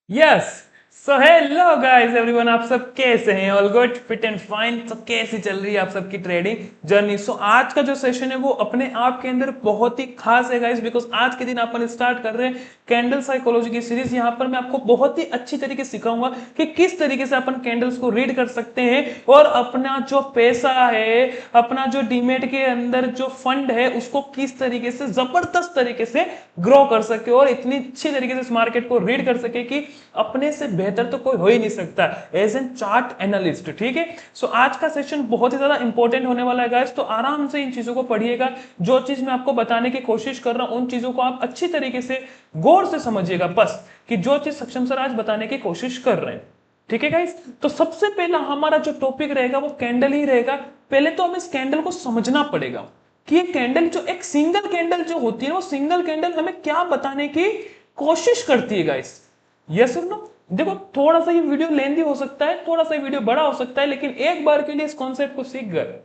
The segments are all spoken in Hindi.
Yes. So hello guys everyone, आप सब कैसे हैं? All good, fit and fine. तो कैसी चल रही है आप सबकी ट्रेडिंग जर्नी? सो आज का जो सेशन है वो अपने आप के अंदर बहुत ही खास है गाइस, बिकॉज आज के दिन अपन स्टार्ट कर रहे हैं कैंडल साइकोलॉजी की सीरीज। यहाँ पर मैं आपको बहुत ही अच्छी तरीके से सिखाऊंगा कि किस तरीके से अपन कैंडल्स को रीड कर सकते हैं और अपना जो पैसा है, अपना जो डीमेट के अंदर जो फंड है, उसको किस तरीके से जबरदस्त तरीके से ग्रो कर सके और इतनी अच्छी तरीके से इस मार्केट को रीड कर सके कि अपने से बेहतर तो कोई हो ही नहीं सकता एज एन चार्ट एनालिस्ट। ठीक है, सो आज का सेशन बहुत ही ज्यादा इंपॉर्टेंट होने वाला है गाइस, तो आराम से इन चीजों को पढ़िएगा। जो चीज मैं आपको बताने की कोशिश कर रहा हूं उन चीजों को आप अच्छी तरीके से गौर से समझिएगा, बस कि जो चीज सक्षम सर आज बताने की कोशिश कर रहे हैं। ठीक है गाइस, तो सबसे पहला हमारा जो टॉपिक रहेगा वो कैंडल ही रहेगा। पहले तो हमें इस कैंडल को समझना पड़ेगा कि ये कैंडल, जो एक सिंगल कैंडल जो होती है वो सिंगल कैंडल हमें क्या बताने की कोशिश करती है गाइस। यस और नो? देखो, थोड़ा सा ये वीडियो लेंदी हो सकता है, थोड़ा सा वीडियो बड़ा हो सकता है, लेकिन एक बार के लिए इस कॉन्सेप्ट को सीख गए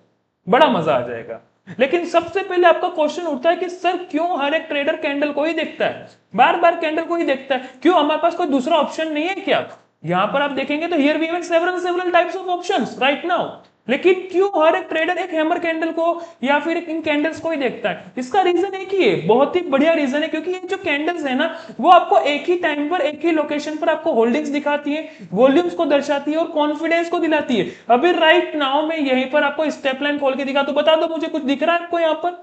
बड़ा मजा आ जाएगा। लेकिन सबसे पहले आपका क्वेश्चन उठता है कि सर क्यों हर एक ट्रेडर कैंडल को ही देखता है, बार बार कैंडल को ही देखता है? क्यों हमारे पास कोई दूसरा ऑप्शन नहीं है क्या? यहां पर आप देखेंगे तो here we have several types of options right now. लेकिन क्यों हर एक ट्रेडर एक हैमर कैंडल को या फिर इन कैंडल्स को ही देखता है? इसका रीजन एक ही है, बहुत ही बढ़िया रीजन है, क्योंकि ये जो कैंडल्स है ना, वो आपको एक ही टाइम पर एक ही लोकेशन पर आपको होल्डिंग्स दिखाती है, वॉल्यूम्स को दर्शाती है और कॉन्फिडेंस को दिलाती है। अभी राइट नाउ मैं यहीं पर आपको स्टेप लाइन खोल के दिखा, तो बता दो मुझे, कुछ दिख रहा है आपको यहाँ पर?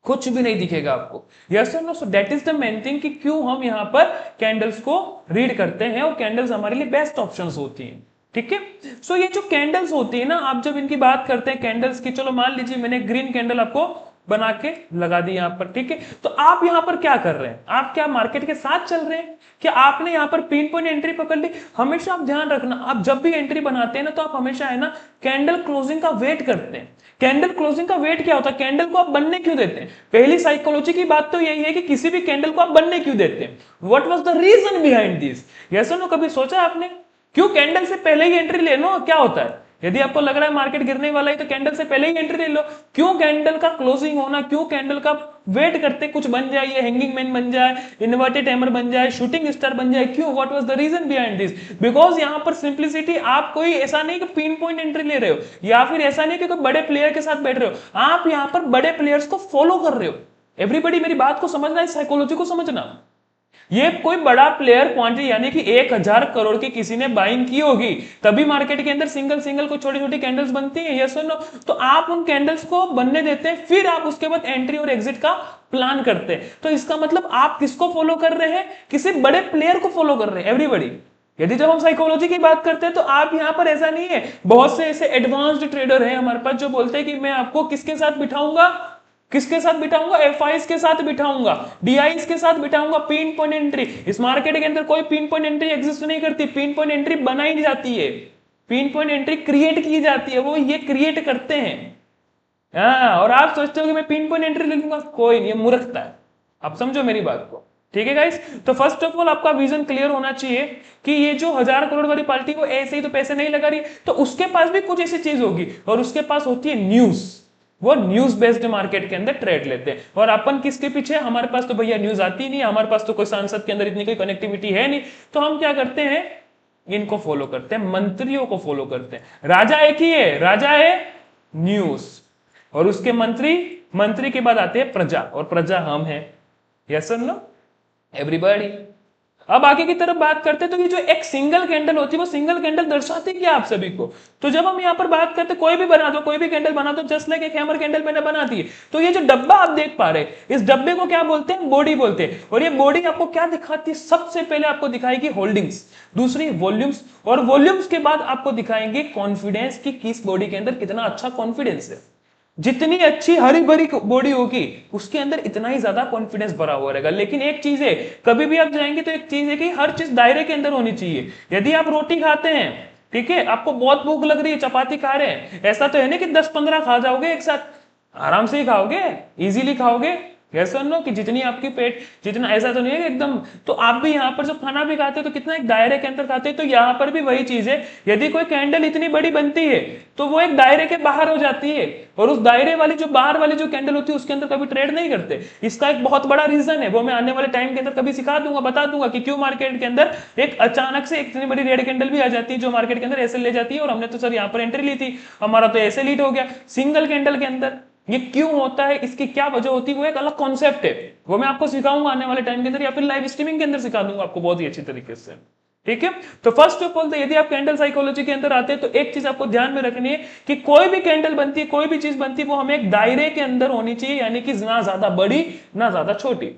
कुछ भी नहीं दिखेगा आपको। यस और no? So that is the main thing कि क्यों हम यहाँ पर कैंडल्स को रीड करते हैं और कैंडल्स हमारे लिए बेस्ट ऑप्शंस होती हैं। ठीक है, सो ये जो कैंडल्स होती है ना, आप जब इनकी बात करते हैं कैंडल्स की, चलो मान लीजिए मैंने ग्रीन कैंडल आपको बना के लगा दी यहाँ पर। ठीक है, तो आप यहाँ पर क्या कर रहे हैं? आप क्या मार्केट के साथ चल रहे हैं? क्या आपने यहाँ पर पिन पॉइंट एंट्री पकड़ ली? हमेशा आप ध्यान रखना, आप जब भी एंट्री बनाते हैं ना, तो आप हमेशा है ना कैंडल क्लोजिंग का वेट करते हैं। कैंडल क्लोजिंग का वेट क्या होता है? कैंडल को आप बनने क्यों देते हैं? पहली साइकोलॉजी की बात तो यही है कि किसी भी कैंडल को आप बनने क्यों देते हैं? What was the reason behind this? Yes और नो? कभी सोचा आपने क्यों कैंडल से पहले ही एंट्री ले लो? क्या होता है यदि आपको लग रहा है मार्केट गिरने वाला है तो कैंडल से पहले ही एंट्री ले लो। क्यों कैंडल का क्लोजिंग होना, क्यों कैंडल का वेट करते कुछ बन जाए, ये हैंगिंग मैन बन जाए, इन्वर्टेड हैमर बन जाए, शूटिंग स्टार बन जाए? क्यों? What was the reason behind this? Because यहां पर सिंप्लिसिटी, आप कोई ऐसा नहीं कि पिन पॉइंट एंट्री ले रहे हो, या फिर ऐसा नहीं कि कोई बड़े प्लेयर के साथ बैठ रहे हो, आप यहां पर बड़े प्लेयर्स को फॉलो कर रहे हो। एवरीबडी मेरी बात को समझना है, साइकोलॉजी को समझना। ये कोई बड़ा प्लेयर क्वांटिटी यानी कि 1,000 करोड़ की किसी ने बाइंग की होगी, तभी मार्केट के अंदर सिंगल सिंगल को छोटी छोटी कैंडल्स बनती हैं। यस और नो? तो आप उन कैंडल्स को बनने देते हैं, फिर आप उसके बाद एंट्री और एग्जिट का प्लान करते हैं। तो इसका मतलब आप किसको फॉलो कर रहे हैं? किसी बड़े प्लेयर को फॉलो कर रहे हैं एवरीबडी। यदि जब हम साइकोलॉजी की बात करते हैं तो आप यहां पर, ऐसा नहीं है, बहुत से ऐसे एडवांस्ड ट्रेडर हैं हमारे पास जो बोलते हैं कि मैं आपको किसके साथ बिठाऊंगा, किसके साथ बिठाऊंगा? एफआईस के साथ बिठाऊंगा, डीआईस के साथ बिठाऊंगा। पिन पॉइंट एंट्री, इस मार्केट के अंदर कोई पिन पॉइंट एंट्री एग्जिस्ट नहीं करती। पिन पॉइंट एंट्री बनाई नहीं जाती है, पिन पॉइंट एंट्री क्रिएट की जाती है, वो ये क्रिएट करते हैं। हाँ, और आप सोचते हो कि मैं पिन पॉइंट एंट्री ले लूंगा? कोई नहीं, मूर्खता है। आप समझो मेरी बात को। ठीक है गाइस, तो फर्स्ट ऑफ ऑल आपका विजन क्लियर होना चाहिए कि ये जो 1,000 करोड़ वाली पार्टी वो ऐसे ही तो पैसे नहीं लगा रही, तो उसके पास भी कुछ ऐसी चीज होगी, और उसके पास होती है न्यूज। वो न्यूज बेस्ड मार्केट के अंदर ट्रेड लेते हैं। और अपन किसके पीछे? हमारे पास तो भैया न्यूज आती नहीं, हमारे पास तो कोई सांसद के अंदर इतनी कोई कनेक्टिविटी है नहीं, तो हम क्या करते हैं? इनको फॉलो करते हैं, मंत्रियों को फॉलो करते हैं। राजा एक ही है, राजा है न्यूज, और उसके मंत्री, मंत्री के बाद आते हैं प्रजा, और प्रजा हम हैं। यस और नो एवरीबॉडी? अब आगे की तरफ बात करते हैं, तो ये जो एक सिंगल कैंडल होती है वो सिंगल कैंडल दर्शाती क्या आप सभी को? तो जब हम यहाँ पर बात करते हैं, कोई भी बना दो, कोई भी कैंडल बना दो, जस्ट लाइक एक हैमर कैंडल मैंने बना दी, तो ये जो डब्बा आप देख पा रहे हैं, इस डब्बे को क्या बोलते हैं? बॉडी बोलते हैं। और ये बॉडी आपको क्या दिखाती है? सबसे पहले आपको दिखाएगी होल्डिंग्स, दूसरी वॉल्यूम्स, और वॉल्यूम्स के बाद आपको दिखाएंगे कॉन्फिडेंस की किस बॉडी के अंदर कितना अच्छा कॉन्फिडेंस है। जितनी अच्छी हरी भरी बॉडी होगी उसके अंदर इतना ही ज्यादा कॉन्फिडेंस भरा हुआ रहेगा। लेकिन एक चीज है, कभी भी आप जाएंगे तो एक चीज है कि हर चीज दायरे के अंदर होनी चाहिए। यदि आप रोटी खाते हैं, ठीक है, आपको बहुत भूख लग रही है, चपाती खा रहे हैं, ऐसा तो है ना कि 10-15 खा जाओगे एक साथ? आराम से ही खाओगे, इजीली खाओगे। यस और नो, कि जितनी आपकी पेट, जितना, ऐसा तो नहीं है कि एकदम, तो आप भी यहाँ पर जब खाना भी खाते हो तो कितना एक दायरे के अंदर खाते हैं, तो यहाँ पर भी वही चीज है। यदि कोई कैंडल इतनी बड़ी बनती है तो वो एक दायरे के बाहर हो जाती है, और उस दायरे वाली जो बाहर वाली जो कैंडल होती है उसके अंदर कभी ट्रेड नहीं करते। इसका एक बहुत बड़ा रीजन है, वो मैं आने वाले टाइम के अंदर कभी सिखा दूंगा, बता दूंगा कि क्यों मार्केट के अंदर एक अचानक से इतनी बड़ी रेड कैंडल भी आ जाती है जो मार्केट के अंदर ऐसे ले जाती है। और हमने तो सर यहाँ पर एंट्री ली थी, हमारा तो ऐसे लीड हो गया सिंगल कैंडल के अंदर। ये क्यों होता है, इसकी क्या वजह होती है, वो एक अलग कॉन्सेप्ट है, वो मैं आपको सिखाऊंगा आने वाले टाइम के अंदर, या फिर लाइव स्ट्रीमिंग के अंदर सिखा दूंगा आपको बहुत ही अच्छी तरीके से। ठीक है, तो फर्स्ट ऑफ ऑल यदि आप कैंडल साइकोलॉजी के अंदर आते हैं तो एक चीज आपको ध्यान में रखनी है कि कोई भी कैंडल बनती है, कोई भी चीज बनती है, वो हमें एक दायरे के अंदर होनी चाहिए, यानी कि ना ज्यादा बड़ी ना ज्यादा छोटी।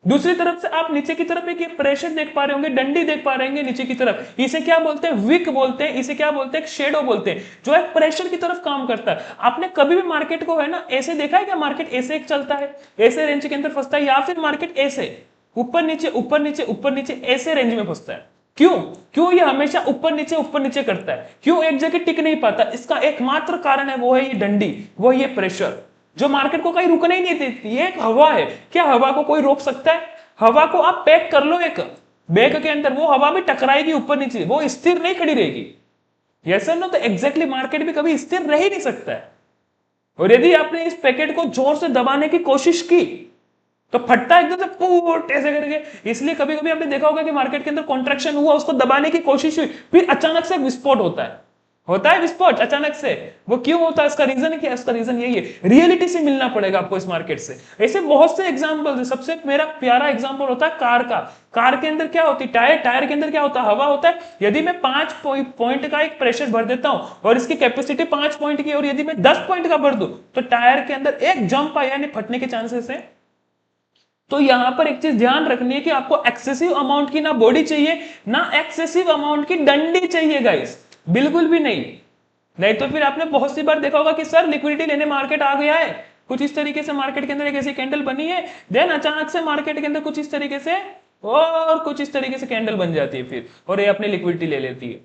दूसरी तरफ से आप नीचे की तरफ एक प्रेशर देख पा रहे होंगे, डंडी देख पा रहे होंगे नीचे की तरफ, इसे क्या बोलते हैं, विक बोलते हैं, इसे क्या बोलते हैं, शेडो बोलते हैं, जो एक प्रेशर की तरफ काम करता है। आपने कभी भी मार्केट को है ना ऐसे देखा है क्या, मार्केट ऐसे एक चलता है, ऐसे रेंज के अंदर फंसता है, या फिर मार्केट ऐसे ऊपर नीचे ऊपर नीचे ऊपर नीचे ऐसे रेंज में फंसता है? क्यों? क्यों ये हमेशा ऊपर नीचे करता है, क्यों एक जगह टिक नहीं पाता? इसका एकमात्र कारण है, वो है ये डंडी, वो है ये प्रेशर, जो मार्केट को कहीं रुकने ही नहीं देती। ये एक हवा है, क्या हवा को कोई रोक सकता है? हवा को आप पैक कर लो एक बैग के अंदर, वो हवा भी टकराएगी ऊपर नीचे, वो स्थिर नहीं खड़ी रहेगी। यस और नो, तो एग्जैक्टली मार्केट भी कभी स्थिर रह ही नहीं सकता है। और यदि आपने इस पैकेट को जोर से दबाने की कोशिश की तो फटता एकदम से पूट ऐसे करके। इसलिए कभी कभी आपने देखा होगा कि मार्केट के अंदर कॉन्ट्रैक्शन हुआ, उसको दबाने की कोशिश हुई, फिर अचानक से विस्फोट होता है विस्फोट अचानक से। वो क्यों होता है, इसका रीजन क्या है? इसका रीजन यही है, रियलिटी से मिलना पड़ेगा आपको इस मार्केट से। ऐसे बहुत से एग्जांपल्स है, सबसे मेरा प्यारा एग्जांपल होता है कार का। कार के अंदर क्या होती है, टायर के अंदर क्या होता है, हवा होता है। यदि मैं 5 पॉइंट का एक प्रेशर भर देता हूं और इसकी कैपेसिटी 5 पॉइंट की, और यदि मैं 10 पॉइंट का भर दूं तो टायर के अंदर एक जंप आया, यानी फटने के चांसेस है। तो यहां पर एक चीज ध्यान रखनी है कि आपको एक्सेसिव अमाउंट की ना बॉडी चाहिए, ना एक्सेसिव अमाउंट की डंडी चाहिए गाइस, बिल्कुल भी नहीं तो फिर आपने बहुत सी बार देखा होगा कि सर लिक्विडिटी लेने मार्केट आ गया है, कुछ इस तरीके से मार्केट के अंदर एक ऐसी कैंडल बनी है, देन अचानक से मार्केट के अंदर कुछ इस तरीके से और कुछ इस तरीके से कैंडल बन जाती है फिर, और ये अपनी लिक्विडिटी ले लेती है।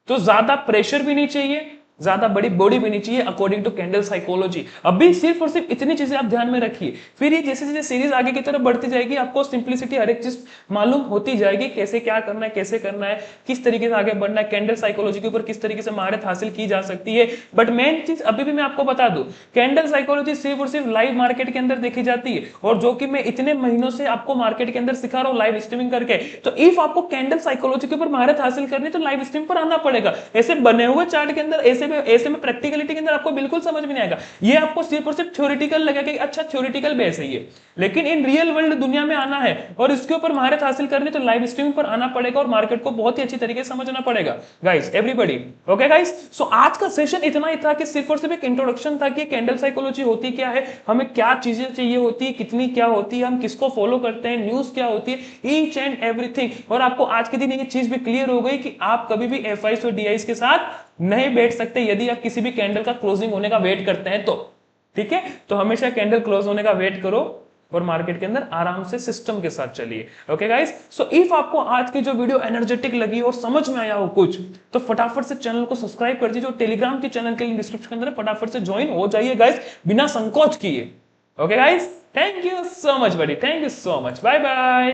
तो ज्यादा प्रेशर भी नहीं चाहिए, ज्यादा बड़ी बॉडी भी नहीं चाहिए, अकॉर्डिंग टू कैंडल साइकोलॉजी। अभी सिर्फ और सिर्फ इतनी चीजें आप ध्यान में रखिए, फिर ये जैसे जैसे सीरीज आगे की तरफ बढ़ती जाएगी आपको सिंप्लिसिटी हर एक चीज मालूम होती जाएगी, कैसे क्या करना है, कैसे करना है, किस तरीके से आगे बढ़ना है, कैंडल साइकोलॉजी के ऊपर किस तरीके से महारत हासिल की जा सकती है। बट मेन चीज अभी भी मैं आपको बता दूं, कैंडल साइकोलॉजी सिर्फ और सिर्फ लाइव मार्केट के अंदर देखी जाती है, और जो कि मैं इतने महीनों से आपको मार्केट के अंदर सिखा रहा हूं लाइव स्ट्रीमिंग करके। तो इफ आपको कैंडल साइकोलॉजी के ऊपर महारत हासिल करनी तो लाइव स्ट्रीम पर आना पड़ेगा। ऐसे बने हुए चार्ट के अंदर ऐसे में प्रैक्टिकलिटी के अंदर आपको बिल्कुल समझ में नहीं आएगा। ये आपको सिर्फ और सिर्फ थ्योरेटिकल लगेगा कि अच्छा थ्योरेटिकल बेस है ये, लेकिन इन रियल वर्ल्ड दुनिया में आना है और इसके ऊपर महारत हासिल करनी तो लाइव स्ट्रीमिंग पर आना पड़ेगा और मार्केट को बहुत ही अच्छी तरीके से समझना पड़ेगा गाइस, एवरीबॉडी। ओके गाइस, सो आज का सेशन इतना ही था कि सिर्फ और सिर्फ एक इंट्रोडक्शन था कि कैंडल साइकोलॉजी होती क्या है, हमें क्या चीजें चाहिए होती है, कितनी क्या होती है, हम किसको फॉलो करते हैं, न्यूज क्या होती है, ईच एंड एवरीथिंग। और आपको आज के दिन ये चीज भी क्लियर हो गई कि आप कभी भी एफआईस और डीआईस के साथ नहीं बैठ सकते यदि आप किसी भी कैंडल का क्लोजिंग होने का वेट करते हैं तो। ठीक है, तो हमेशा कैंडल क्लोज होने का वेट करो और मार्केट के अंदर आराम से सिस्टम के साथ चलिए। ओके गाइस, सो इफ आपको आज की जो वीडियो एनर्जेटिक लगी और समझ में आया हो कुछ, तो फटाफट से चैनल को सब्सक्राइब कर दीजिए, टेलीग्राम के चैनल के लिंक डिस्क्रिप्शन के अंदर फटाफट से ज्वाइन हो जाइए गाइस, बिना संकोच किए। Okay guys, thank you so much buddy, thank you so much, bye bye.